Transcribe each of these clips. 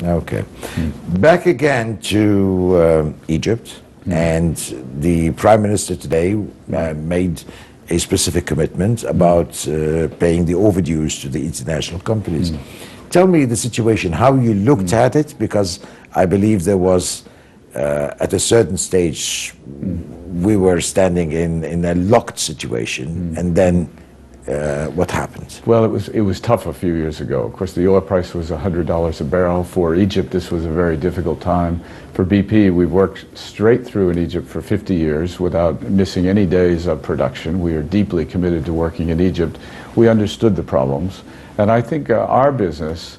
Okay. Back again to Egypt, and the Prime Minister today made a specific commitment about paying the overdues to the international companies. Tell me the situation, how you looked at it, because I believe there was, at a certain stage, we were standing in a locked situation, and then what happened? Well, it was tough a few years ago. Of course, the oil price was $100 a barrel. For Egypt, this was a very difficult time. For BP, we've worked straight through in Egypt for 50 years without missing any days of production. We are deeply committed to working in Egypt. We understood the problems. And I think our business,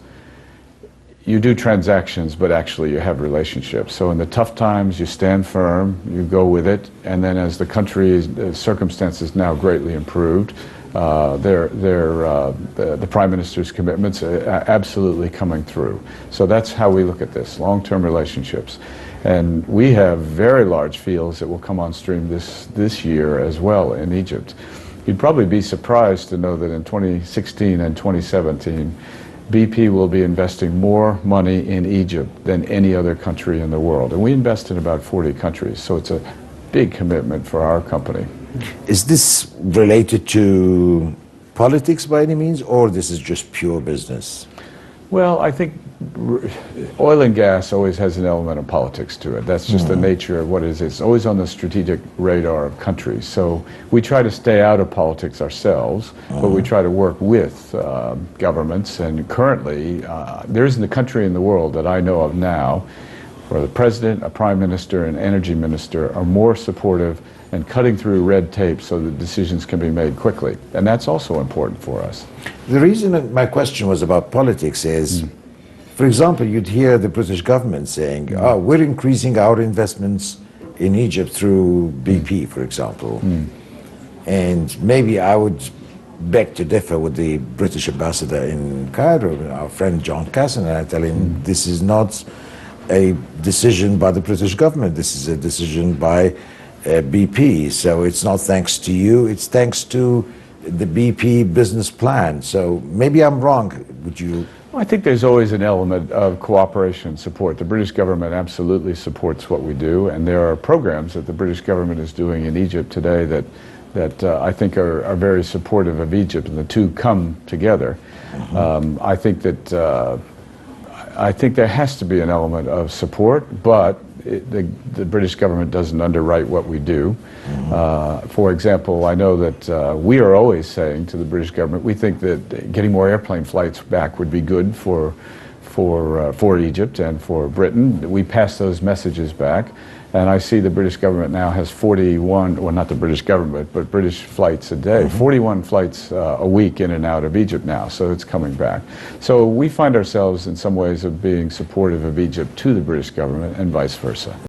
you do transactions, but actually you have relationships. So in the tough times, you stand firm, you go with it, and then as the country's circumstances now greatly improved, the Prime Minister's commitments are absolutely coming through. So that's how we look at this, long-term relationships. And we have very large fields that will come on stream this year as well in Egypt. You'd probably be surprised to know that in 2016 and 2017, BP will be investing more money in Egypt than any other country in the world. And we invest in about 40 countries, so it's a big commitment for our company. Is this related to politics by any means, or this is just pure business? Well, I think oil and gas always has an element of politics to it. That's just the nature of what it is. It's always on the strategic radar of countries. So we try to stay out of politics ourselves, but we try to work with governments. And currently, there isn't a country in the world that I know of now where the president, a prime minister, and energy minister are more supportive and cutting through red tape so that decisions can be made quickly. And that's also important for us. The reason that my question was about politics is, for example, you'd hear the British government saying, oh, we're increasing our investments in Egypt through BP, for example. And maybe I would beg to differ with the British ambassador in Cairo, our friend John Casson, and I tell him this is not a decision by the British government, this is a decision by BP, so it's not thanks to you, it's thanks to the BP business plan. So maybe I'm wrong, would you? Well, I think there's always an element of cooperation and support. The British government absolutely supports what we do, and there are programs that the British government is doing in Egypt today that I think are very supportive of Egypt, and the two come together. I think that I think there has to be an element of support, but the British government doesn't underwrite what we do. For example, I know that we are always saying to the British government, we think that getting more airplane flights back would be good for Egypt and for Britain. We pass those messages back. And I see the British government now has 41, well, not the British government, but British flights a day, 41 flights a week in and out of Egypt now, so it's coming back. So we find ourselves in some ways of being supportive of Egypt to the British government and vice versa.